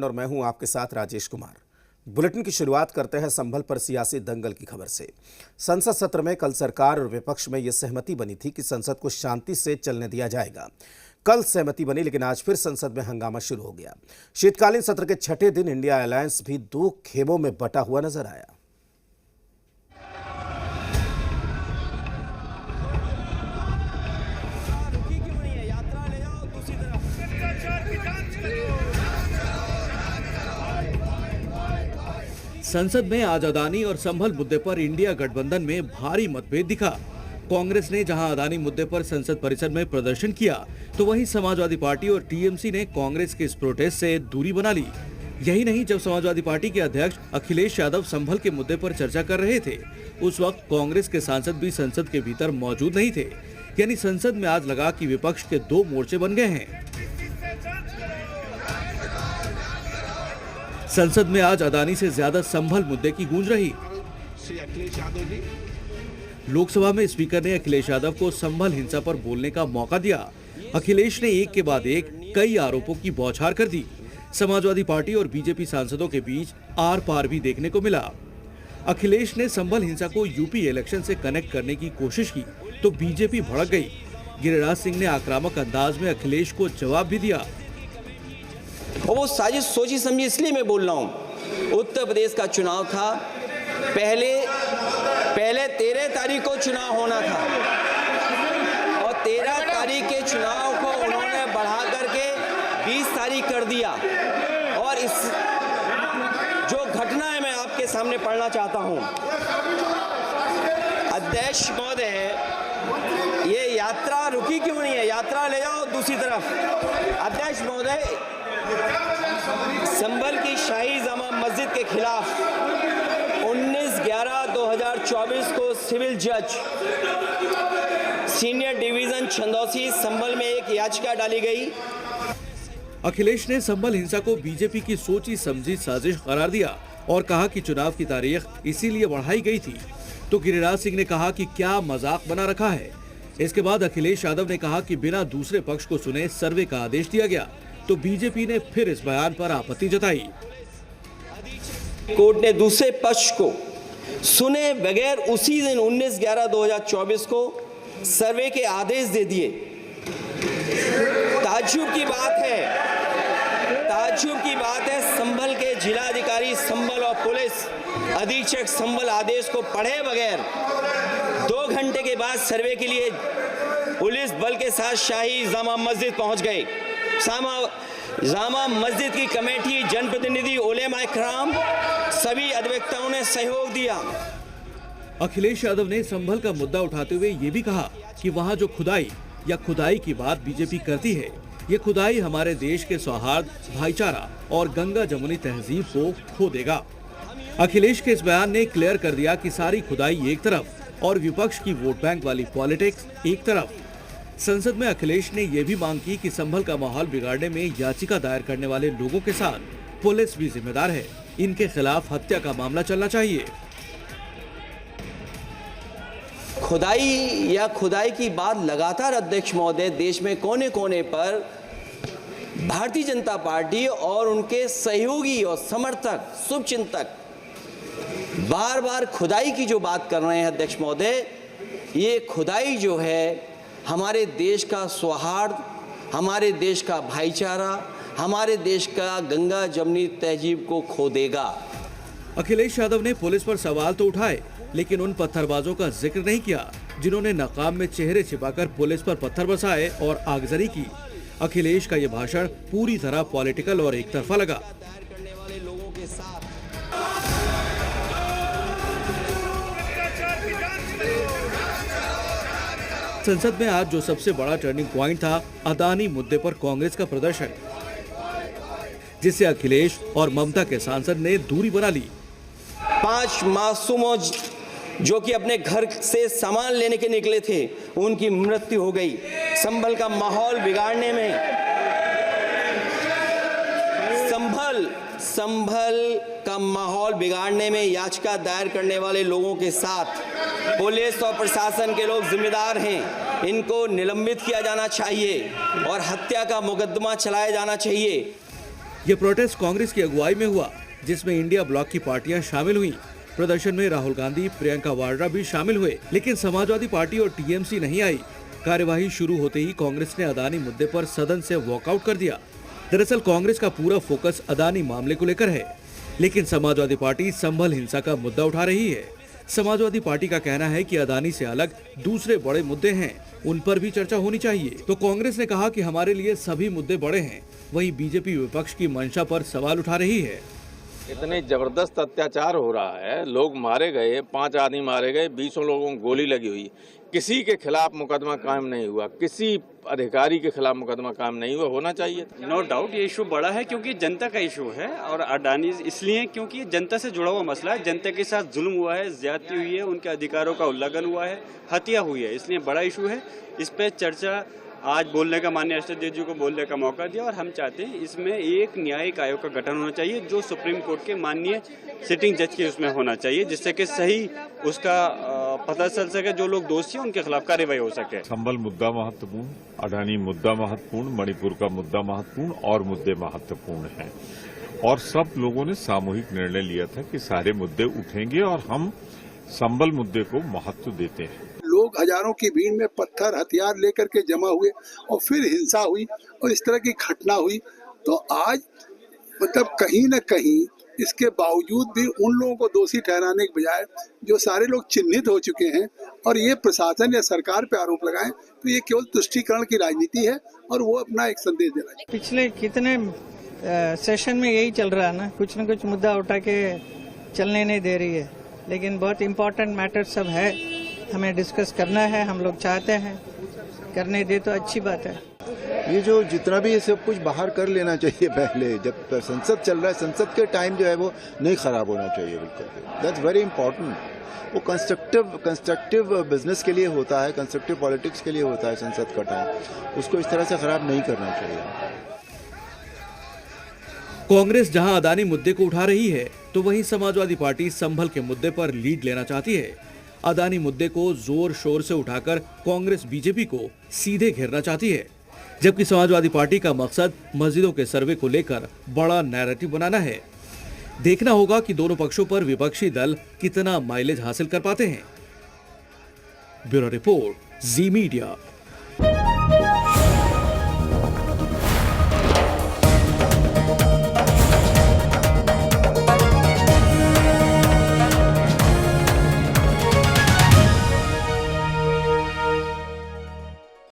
और मैं हूं आपके साथ राजेश कुमार। बुलेटिन की शुरुआत करते हैं संभल पर सियासी दंगल की खबर से। संसद सत्र में कल सरकार और विपक्ष में यह सहमति बनी थी कि संसद को शांति से चलने दिया जाएगा। कल सहमति बनी, लेकिन आज फिर संसद में हंगामा शुरू हो गया। शीतकालीन सत्र के छठे दिन इंडिया अलायंस भी दो खेमों में बटा हुआ नजर आया। संसद में आज अदानी और संभल मुद्दे पर इंडिया गठबंधन में भारी मतभेद दिखा। कांग्रेस ने जहां अदानी मुद्दे पर संसद परिसर में प्रदर्शन किया, तो वहीं समाजवादी पार्टी और टीएमसी ने कांग्रेस के इस प्रोटेस्ट से दूरी बना ली। यही नहीं, जब समाजवादी पार्टी के अध्यक्ष अखिलेश यादव संभल के मुद्दे पर चर्चा कर रहे थे, उस वक्त कांग्रेस के सांसद भी संसद के भीतर मौजूद नहीं थे। यानी संसद में आज लगा कि विपक्ष के दो मोर्चे बन गए हैं। संसद में आज अदानी से ज्यादा संभल मुद्दे की गूंज रही। लोकसभा में स्पीकर ने अखिलेश यादव को संभल हिंसा पर बोलने का मौका दिया। अखिलेश ने एक के बाद एक कई आरोपों की बौछार कर दी। समाजवादी पार्टी और बीजेपी सांसदों के बीच आर पार भी देखने को मिला। अखिलेश ने संभल हिंसा को यूपी इलेक्शन से कनेक्ट करने की कोशिश की, तो बीजेपी भड़क गई। गिरिराज सिंह ने आक्रामक अंदाज में अखिलेश को जवाब भी दिया। और वो साजिश सोची समझी इसलिए मैं बोल रहा हूँ। उत्तर प्रदेश का चुनाव था, पहले 13 तारीख को चुनाव होना था और 13 तारीख के चुनाव को उन्होंने बढ़ा करके 20 तारीख कर दिया। और इस जो घटना है मैं आपके सामने पढ़ना चाहता हूँ। अध्यक्ष महोदय, ये यात्रा रुकी क्यों नहीं है? यात्रा ले जाओ दूसरी तरफ। अध्यक्ष महोदय, संभल की शाही जामा मस्जिद के खिलाफ 19/11/2024 को सिविल जज सीनियर डिवीजन छंदौसी संभल में एक याचिका डाली गई। अखिलेश ने संभल हिंसा को बीजेपी की सोची समझी साजिश करार दिया और कहा कि चुनाव की तारीख इसीलिए बढ़ाई गई थी। तो गिरिराज सिंह ने कहा कि क्या मजाक बना रखा है। इसके बाद अखिलेश यादव ने कहा कि बिना दूसरे पक्ष को सुने सर्वे का आदेश दिया गया। तो बीजेपी ने फिर इस बयान पर आपत्ति जताई। कोर्ट ने दूसरे पक्ष को सुने बगैर उसी दिन 19/11/2024 को सर्वे के आदेश दे दिए। ताज्जुब की बात है संभल के जिलाधिकारी संभल और पुलिस अधीक्षक संभल आदेश को पढ़े बगैर 2 घंटे के बाद सर्वे के लिए पुलिस बल के साथ शाही जामा मस्जिद पहुंच गए। जामा मस्जिद की कमेटी, जनप्रतिनिधि, उलेमा इकराम, सभी अधिवक्ताओं ने सहयोग दिया। अखिलेश यादव ने संभल का मुद्दा उठाते हुए ये भी कहा कि वहां जो खुदाई या खुदाई की बात बीजेपी करती है, ये खुदाई हमारे देश के सौहार्द, भाईचारा और गंगा जमुनी तहजीब को खो देगा। अखिलेश के इस बयान ने क्लियर कर दिया कि सारी खुदाई एक तरफ और विपक्ष की वोट बैंक वाली पॉलिटिक्स एक तरफ। संसद में अखिलेश ने यह भी मांग की कि संभल का माहौल बिगाड़ने में याचिका दायर करने वाले लोगों के साथ पुलिस भी जिम्मेदार है। इनके खिलाफ हत्या का मामला चलना चाहिए। खुदाई की बात लगातार अध्यक्ष महोदय देश में कोने कोने पर भारतीय जनता पार्टी और उनके सहयोगी और समर्थक, शुभचिंतक बार बार खुदाई की जो बात कर रहे हैं अध्यक्ष महोदय, ये खुदाई जो है हमारे देश का सौहार्द, हमारे देश का भाईचारा, हमारे देश का गंगा जमुनी तहजीब को खो देगा। अखिलेश यादव ने पुलिस पर सवाल तो उठाए, लेकिन उन पत्थरबाजों का जिक्र नहीं किया जिन्होंने नकाब में चेहरे छिपाकर पुलिस पर पत्थर बरसाए और आगजनी की। अखिलेश का यह भाषण पूरी तरह पॉलिटिकल और एक तरफा लगा। संसद में आज जो सबसे बड़ा टर्निंग पॉइंट था, अदानी मुद्दे पर कांग्रेस का प्रदर्शन, जिससे अखिलेश और ममता के सांसद ने दूरी बना ली। 5 मासूमों जो कि अपने घर से सामान लेने के निकले थे, उनकी मृत्यु हो गई। संभल का माहौल बिगाड़ने में संभल का माहौल बिगाड़ने में याचिका दायर करने वाले लोगों के साथ पुलिस और प्रशासन के लोग जिम्मेदार हैं। इनको निलंबित किया जाना चाहिए और हत्या का मुकदमा चलाया जाना चाहिए। ये प्रोटेस्ट कांग्रेस की अगुवाई में हुआ, जिसमें इंडिया ब्लॉक की पार्टियां शामिल हुई। प्रदर्शन में राहुल गांधी, प्रियंका वाड्रा भी शामिल हुए, लेकिन समाजवादी पार्टी और टीएमसी नहीं आई। कार्यवाही शुरू होते ही कांग्रेस ने अदानी मुद्दे पर सदन से वॉकआउट कर दिया। दरअसल कांग्रेस का पूरा फोकस अदानी मामले को लेकर है, लेकिन समाजवादी पार्टी संभल हिंसा का मुद्दा उठा रही है। समाजवादी पार्टी का कहना है कि अदानी से अलग दूसरे बड़े मुद्दे हैं, उन पर भी चर्चा होनी चाहिए। तो कांग्रेस ने कहा कि हमारे लिए सभी मुद्दे बड़े हैं। वहीं बीजेपी विपक्ष की मंशा पर सवाल उठा रही है। इतने जबरदस्त अत्याचार हो रहा है, लोग मारे गए, 5 आदमी मारे गए, 20 लोगों को गोली लगी हुई, किसी के खिलाफ मुकदमा कायम नहीं हुआ, किसी अधिकारी के खिलाफ मुकदमा कायम नहीं हुआ। होना चाहिए। नो डाउट ये इशू बड़ा है, क्योंकि जनता का इशू है, और अडानी इसलिए क्योंकि ये जनता से जुड़ा हुआ मसला है। जनता के साथ जुल्म हुआ है, ज्यादती हुई है, उनके अधिकारों का उल्लंघन हुआ है, हत्या हुई है, इसलिए बड़ा इशू है। इस पे चर्चा आज बोलने का, माननीय अष्टदेव जी को बोलने का मौका दिया, और हम चाहते हैं इसमें एक न्यायिक आयोग का गठन होना चाहिए, जो सुप्रीम कोर्ट के माननीय सिटिंग जज के उसमें होना चाहिए, जिससे कि सही उसका पता चल सके, जो लोग दोषी हैं उनके खिलाफ कार्रवाई हो सके। संभल मुद्दा महत्वपूर्ण, अडानी मुद्दा महत्वपूर्ण, मणिपुर का मुद्दा महत्वपूर्ण और मुद्दे महत्वपूर्ण हैं, और सब लोगों ने सामूहिक निर्णय लिया था कि सारे मुद्दे उठेंगे और हम संभल मुद्दे को महत्व देते हैं। लोग हजारों की भीड़ में पत्थर हथियार लेकर के जमा हुए और फिर हिंसा हुई और इस तरह की घटना हुई, तो आज मतलब कहीं न कहीं इसके बावजूद भी उन लोगों को दोषी ठहराने के बजाय जो सारे लोग चिन्हित हो चुके हैं और ये प्रशासन या सरकार पे आरोप लगाएं, तो ये केवल तुष्टीकरण की राजनीति है और वो अपना एक संदेश देना चाहिए। पिछले कितने सेशन में यही चल रहा है ना, कुछ न कुछ मुद्दा उठा के चलने नहीं दे रही है, लेकिन बहुत इम्पोर्टेंट मैटर सब है, हमें डिस्कस करना है, हम लोग चाहते हैं करने दे तो अच्छी बात है। ये जो जितना भी ये सब कुछ बाहर कर लेना चाहिए पहले, जब संसद चल रहा है, संसद के टाइम जो है वो नहीं खराब होना चाहिए बिल्कुल। That's very important. वो कंस्ट्रक्टिव बिजनेस के लिए होता है, कंस्ट्रक्टिव पॉलिटिक्स के लिए होता है संसद का टाइम, उसको इस तरह से खराब नहीं करना चाहिए। कांग्रेस जहां अदानी मुद्दे को उठा रही है, तो वहीं समाजवादी पार्टी संभल के मुद्दे पर लीड लेना चाहती है। अदानी मुद्दे को जोर शोर से उठाकर कांग्रेस बीजेपी को सीधे घेरना चाहती है, जबकि समाजवादी पार्टी का मकसद मस्जिदों के सर्वे को लेकर बड़ा नैरेटिव बनाना है। देखना होगा कि दोनों पक्षों पर विपक्षी दल कितना माइलेज हासिल कर पाते हैं। ब्यूरो रिपोर्ट, जी मीडिया।